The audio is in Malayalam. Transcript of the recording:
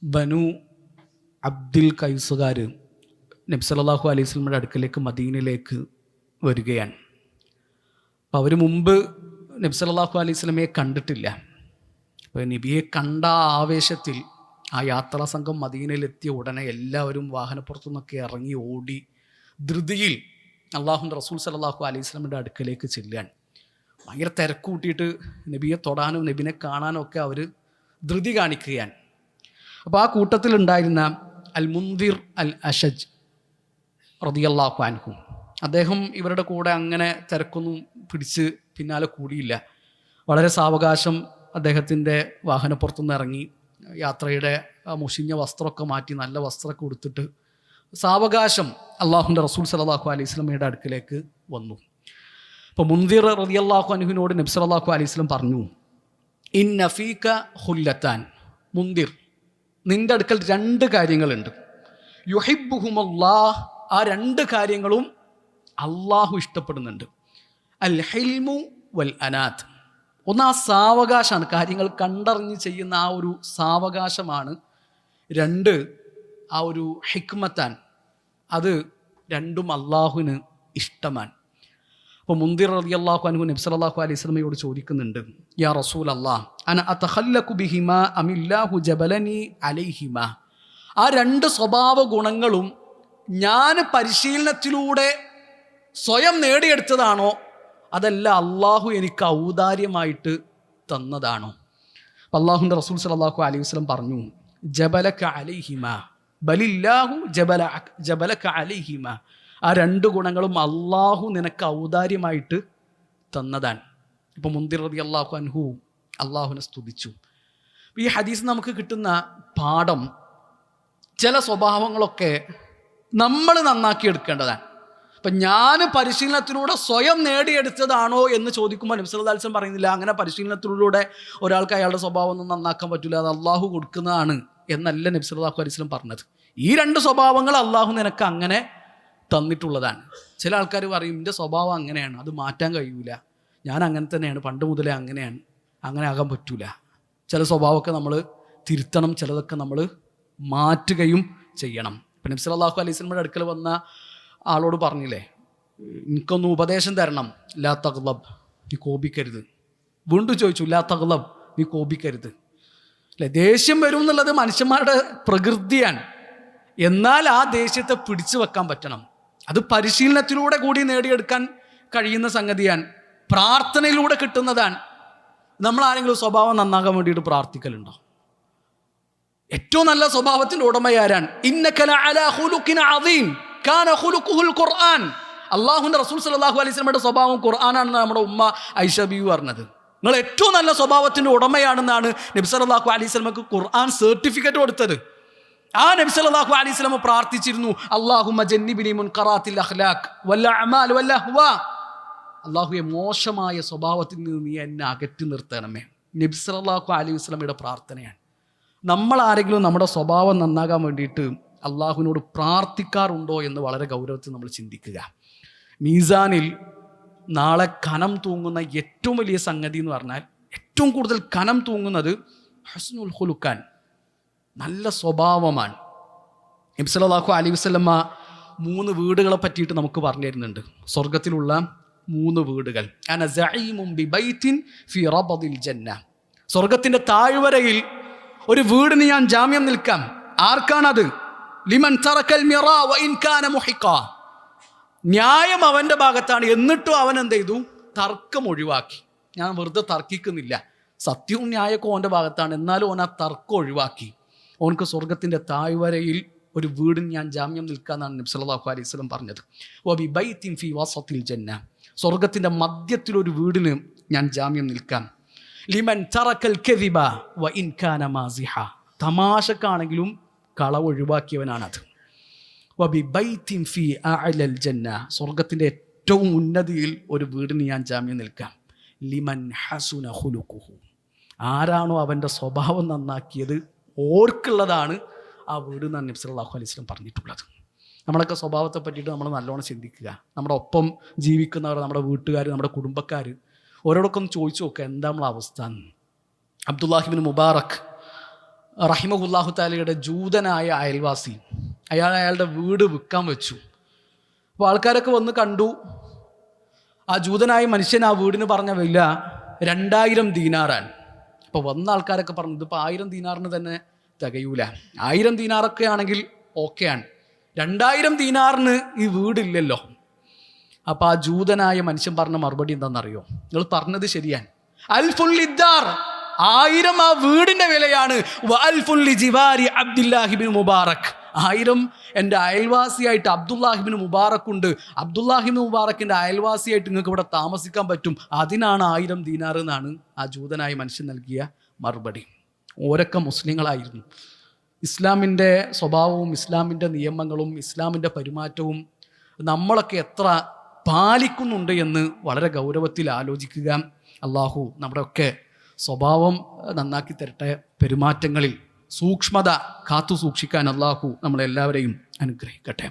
ബനു അബ്ദുൽ കൈസുകാർ നബി സല്ലല്ലാഹു അലൈഹി വസല്ലമയുടെ അടുക്കലേക്ക് മദീനയിലേക്ക് വരികയാണ്. അപ്പോൾ അവർ മുമ്പ് നബി സല്ലല്ലാഹു അലൈഹി വസല്ലമയെ കണ്ടിട്ടില്ല. അപ്പോൾ നബിയെ കണ്ട ആവേശത്തിൽ ആ യാത്രാ സംഘം മദീനയിലെത്തിയ ഉടനെ എല്ലാവരും വാഹനപ്പുറത്തു നിന്നൊക്കെ ഇറങ്ങി ഓടി ധൃതിയിൽ അള്ളാഹുവിൻ്റെ റസൂൽ സല്ലല്ലാഹു അലൈഹി വസല്ലമയുടെ അടുക്കലേക്ക് ചെല്ലാൻ. ഭയങ്കര തിരക്ക് കൂട്ടിയിട്ട് നബിയെ തൊടാനും നബിനെ കാണാനും ഒക്കെ അവർ ധൃതി കാണിക്കുകയാണ്. അപ്പോൾ ആ കൂട്ടത്തിലുണ്ടായിരുന്ന അൽ മുൻദിർ അൽ അഷജ് റളിയല്ലാഹു അൻഹു, അദ്ദേഹം ഇവരുടെ കൂടെ അങ്ങനെ തിരക്കൊന്നും പിടിച്ച് പിന്നാലെ കൂടിയില്ല. വളരെ സാവകാശം അദ്ദേഹത്തിൻ്റെ വാഹനപ്പുറത്തുനിന്ന് ഇറങ്ങി യാത്രയുടെ മുഷിഞ്ഞ വസ്ത്രമൊക്കെ മാറ്റി നല്ല വസ്ത്രമൊക്കെ കൊടുത്തിട്ട് സാവകാശം അള്ളാഹുവിൻ്റെ റസൂൽ സല്ലല്ലാഹു അലൈഹി വസല്ലമയുടെ അടുക്കിലേക്ക് വന്നു. അപ്പോൾ മുൻദിർ റളിയല്ലാഹു അൻഹുവിനോട് നബി സല്ലല്ലാഹു അലൈഹി വസല്ലം പറഞ്ഞു, ഇന്ന ഫീക ഖുല്ലത്താൻ, മുൻദിർ, നിൻ്റെ അടുക്കൽ രണ്ട് കാര്യങ്ങളുണ്ട്. യുഹിബ്ബുഹുമുല്ലാഹ്, ആ രണ്ട് കാര്യങ്ങളും അള്ളാഹു ഇഷ്ടപ്പെടുന്നുണ്ട്. അൽ ഹിൽമു വൽ അനാത്ത്. ഒന്ന് ആ സാവകാശമാണ്, കാര്യങ്ങൾ കണ്ടറിഞ്ഞ് ചെയ്യുന്ന ആ ഒരു സാവകാശമാണ്. രണ്ട് ആ ഒരു ഹിക്മത്താൻ, അത് രണ്ടും അള്ളാഹുവിന് ഇഷ്ടമാണ്. അപ്പോൾ മുൻദിർ റളിയല്ലാഹു അൻഹു നബി സല്ലല്ലാഹു അലൈഹി വസല്ലമയോട് ചോദിക്കുന്നുണ്ട്, യാ റസൂൽ അല്ലാഹ്, അന അതഖല്ലഖു ബിഹിമാ അമില്ലാഹു ജബലനി അലൈഹിമാ. ആ രണ്ട് സ്വഭാവ ഗുണങ്ങളും ഞാൻ പരിശീലനത്തിലൂടെ സ്വയം നേടിയെടുത്തതാണോ അതല്ല അള്ളാഹു എനിക്ക് ഔദാര്യമായിട്ട് തന്നതാണോ? അള്ളാഹുവിൻ്റെ റസൂൽ സല്ലല്ലാഹു അലൈഹി വസല്ലം പറഞ്ഞു, ജബലക അലൈഹിമാ ബലില്ലാഹു ജബലക അലൈഹിമാ. ആ രണ്ട് ഗുണങ്ങളും അള്ളാഹു നിനക്ക് ഔദാര്യമായിട്ട് തന്നതാണ്. ഇപ്പോൾ മുൻദിർ റളിയല്ലാഹു അൻഹു അള്ളാഹുവിനെ സ്തുതിച്ചു. ഈ ഹദീസ് നമുക്ക് കിട്ടുന്ന പാഠം, ചില സ്വഭാവങ്ങളൊക്കെ നമ്മൾ നന്നാക്കി എടുക്കേണ്ടതാണ്. അപ്പം ഞാൻ പരിശീലനത്തിലൂടെ സ്വയം നേടിയെടുത്തതാണോ എന്ന് ചോദിക്കുമ്പോൾ നബി സല്ലല്ലാഹു അലൈഹി വസല്ലം പറയുന്നില്ല, അങ്ങനെ പരിശീലനത്തിലൂടെ ഒരാൾക്ക് അയാളുടെ സ്വഭാവം ഒന്നും നന്നാക്കാൻ പറ്റില്ല, അത് അള്ളാഹു കൊടുക്കുന്നതാണ് എന്നല്ല നബി സല്ലല്ലാഹു അലൈഹി വസല്ലം പറഞ്ഞത്. ഈ രണ്ട് സ്വഭാവങ്ങൾ അള്ളാഹു നിനക്ക് അങ്ങനെ തന്നിട്ടുള്ളതാണ്. ചില ആൾക്കാർ പറയും, എൻ്റെ സ്വഭാവം അങ്ങനെയാണ്, അത് മാറ്റാൻ കഴിയൂല, ഞാൻ അങ്ങനെ തന്നെയാണ്, പണ്ട് മുതലേ അങ്ങനെയാണ്, അങ്ങനെ ആകാൻ പറ്റൂല. ചില സ്വഭാവമൊക്കെ നമ്മൾ തിരുത്തണം, ചിലതൊക്കെ നമ്മൾ മാറ്റുകയും ചെയ്യണം. ഇപ്പം നബി സല്ലല്ലാഹു അലൈഹി വസല്ലമയുടെ അടുക്കൽ വന്ന ആളോട് പറഞ്ഞില്ലേ, എനിക്കൊന്ന് ഉപദേശം തരണം, ലാ തഗ്ളബ്, നീ കോപിക്കരുത്. വീണ്ടും ചോദിച്ചു, ലാ തഗ്ളബ്, നീ കോപിക്കരുത്. അല്ലേ, ദേഷ്യം വരും എന്നുള്ളത് മനുഷ്യന്മാരുടെ പ്രകൃതിയാണ്. എന്നാൽ ആ ദേഷ്യത്തെ പിടിച്ചു വെക്കാൻ പറ്റണം. അത് പരിശീലനത്തിലൂടെ കൂടി നേടിയെടുക്കാൻ കഴിയുന്ന സംഗതിയാണ്, പ്രാർത്ഥനയിലൂടെ കിട്ടുന്നതാണ്. നമ്മൾ ആരെങ്കിലും സ്വഭാവം നന്നാകാൻ വേണ്ടിയിട്ട് പ്രാർത്ഥിക്കലുണ്ടോ? ഏറ്റവും നല്ല സ്വഭാവത്തിൻ്റെ ഉടമയാരാണ്? ഇന്നക ലഅലാ ഖുലുഖിൻ അദീം കാന ഖുലുഖുൽ ഖുർആൻ. അല്ലാഹുവിൻ്റെ റസൂൽ സല്ലല്ലാഹു അലൈഹി വസല്ലമയുടെ സ്വഭാവം ഖുർആനാണെന്ന് നമ്മുടെ ഉമ്മ ഐഷ ബീവി പറഞ്ഞത്. നിങ്ങൾ ഏറ്റവും നല്ല സ്വഭാവത്തിൻ്റെ ഉടമയാണെന്നാണ് നബി സല്ലല്ലാഹു അലൈഹി വസല്ലമക്ക് ഖുർആൻ സർട്ടിഫിക്കറ്റ് കൊടുത്തത്. ആ നബി സല്ലല്ലാഹു അലൈഹി വസല്ലം പ്രാർത്ഥിച്ചിരുന്നു, അല്ലാഹുമ്മ ജന്നിബ്നി മുൻകറാത്തിൽ അഖ്ലാഖ് വൽ അഅമാൽ വൽ അഹ്വാ. അല്ലാഹുവേ, മോശമായ സ്വഭാവത്തിൽ നിന്ന് നീ എന്നെ അകറ്റി നിർത്തണമേ. നബി സല്ലല്ലാഹു അലൈഹി വസല്ലമയുടെ പ്രാർത്ഥനയാണ്. നമ്മൾ ആരെങ്കിലും നമ്മുടെ സ്വഭാവം നന്നാകാൻ വേണ്ടിയിട്ട് അള്ളാഹുവിനോട് പ്രാർത്ഥിക്കാറുണ്ടോ എന്ന് വളരെ ഗൗരവത്തിൽ നമ്മൾ ചിന്തിക്കുക. മീസാനിൽ നാളെ കനം തൂങ്ങുന്ന ഏറ്റവും വലിയ സംഗതി എന്ന് പറഞ്ഞാൽ, ഏറ്റവും കൂടുതൽ കനം തൂങ്ങുന്നത് ഹസ്നുൽ ഖുലുഖാൻ, നല്ല സ്വഭാവമാണ്. നബി സല്ലല്ലാഹു അലൈഹി വസല്ലമ 3 വീടുകളെ പറ്റിയിട്ട് നമുക്ക് പറഞ്ഞു തരുന്നുണ്ട്. സ്വർഗത്തിലുള്ള 3 വീടുകൾ. അന സഈമുൻ ബിബൈത്തിൻ ഫി റബദിൽ ജന്ന. സ്വർഗത്തിൻ്റെ താഴ്വരയിൽ ഒരു വീടിന് ഞാൻ ജാമ്യം നിൽക്കാം. ആർക്കാണത്? ലിമൻ തറക്കൽ മിറാ വ ഇൻ കാന മുഹിഖാ. ന്യായം അവൻ്റെ ഭാഗത്താണ്, എന്നിട്ടും അവൻ എന്ത് ചെയ്തു? തർക്കം ഒഴിവാക്കി. ഞാൻ വെറുതെ തർക്കിക്കുന്നില്ല, സത്യവും ന്യായമൊക്കെ ഓൻ്റെ ഭാഗത്താണ്, എന്നാലും ഓൻ ആ തർക്കം ഒഴിവാക്കി. ഓനക്ക് സ്വർഗത്തിൻ്റെ താഴ്വരയിൽ ഒരു വീടിന് ഞാൻ ജാമ്യം നിൽക്കാമെന്നാണ് നബി സല്ലല്ലാഹു അലൈഹി വസല്ലം പറഞ്ഞത്. വ ബിബൈത്തിൻ ഫി വസത്തിൽ ജന്ന. സ്വർഗത്തിൻ്റെ മധ്യത്തിലൊരു വീടിന് ഞാൻ ജാമ്യം നിൽക്കാം. ലിമൻ തറക്കൽ കദിബ വ ഇൻ കാന മാസിഹ. തമാശക്കാണെങ്കിലും കളവ് ഒഴിവാക്കിയവനാണത്. വ ബിബൈത്തിൻ ഫി അഅലൽ ജന്ന. സ്വർഗത്തിൻ്റെ ഏറ്റവും ഉന്നതിയിൽ ഒരു വീടിന് ഞാൻ ജാമ്യം നിൽക്കാം. ലിമൻ ഹസുന ഖുലുഖുഹു. ആരാണോ അവൻ്റെ സ്വഭാവം നന്നാക്കിയത് ഓർക്കുള്ളതാണ് ആ വീട് എന്നാണ് നബി സല്ലല്ലാഹു അലൈഹി വസല്ലം പറഞ്ഞിട്ടുള്ളത്. നമ്മളൊക്കെ സ്വഭാവത്തെ പറ്റിയിട്ട് നമ്മൾ നല്ലോണം ചിന്തിക്കുക. നമ്മുടെ ഒപ്പം ജീവിക്കുന്നവർ, നമ്മുടെ വീട്ടുകാർ, നമ്മുടെ കുടുംബക്കാർ, ഓരോടൊക്കെ ഒന്ന് ചോദിച്ചു നോക്കുക എന്താ നമ്മളെ അവസ്ഥ. അബ്ദുല്ലാഹി ഇബ്നു മുബാറക് റഹിമഹുല്ലാഹു താലയുടെ ജൂതനായ അയൽവാസി, അയാളുടെ വീട് വിൽക്കാൻ വെച്ചു. അപ്പോൾ ആൾക്കാരൊക്കെ വന്ന് കണ്ടു. ആ ജൂതനായ മനുഷ്യൻ ആ വീടിന് പറഞ്ഞ വില 2000 ദീനാറാണ്. അപ്പോൾ വന്ന ആൾക്കാരൊക്കെ പറഞ്ഞു ഇതിപ്പോൾ 1000 ദീനാറിന് തന്നെ തികയൂല. 1000 ദീനാറൊക്കെ ആണെങ്കിൽ ഓക്കെയാണ്, 2000 ദീനാറിന് ഈ വീടില്ലല്ലോ. അപ്പോൾ ആ ജൂതനായ മനുഷ്യൻ പറഞ്ഞ മറുപടി എന്താണെന്നറിയോ? നിങ്ങൾ പറഞ്ഞത് ശരിയാണ്, അൽഫുൽ ഇദ്ദാർ, 1000 ആ വീടിൻ്റെ വിലയാണ്. വഅൽഫുൽ ലിജിവാരി അബ്ദുല്ലാഹിബ്നു മുബാറക്, 1000 എൻ്റെ അയൽവാസിയായിട്ട് അബ്ദുല്ലാഹിബ്നു മുബാറക് ഉണ്ട്. അബ്ദുല്ലാഹിബ്നു മുബാറക്കിൻ്റെ അയൽവാസിയായിട്ട് നിങ്ങൾക്ക് ഇവിടെ താമസിക്കാൻ പറ്റും, അതിനാണ് 1000 ദീനാർ എന്നാണ് ആ ജൂതനായ മനുഷ്യൻ നൽകിയ മറുപടി. ഓരൊക്കെ മുസ്ലിങ്ങളായിരുന്നു. ഇസ്ലാമിൻ്റെ സ്വഭാവവും ഇസ്ലാമിൻ്റെ നിയമങ്ങളും ഇസ്ലാമിൻ്റെ പെരുമാറ്റവും നമ്മളൊക്കെ എത്ര പാലിക്കുന്നുണ്ട് എന്ന് വളരെ ഗൗരവത്തിൽ ആലോചിക്കുക. അള്ളാഹു നമ്മുടെയൊക്കെ സ്വഭാവം നന്നാക്കി തരട്ടെ. പെരുമാറ്റങ്ങളിൽ സൂക്ഷ്മത കാത്തു സൂക്ഷിക്കാൻ അള്ളാഹു നമ്മളെല്ലാവരെയും അനുഗ്രഹിക്കട്ടെ.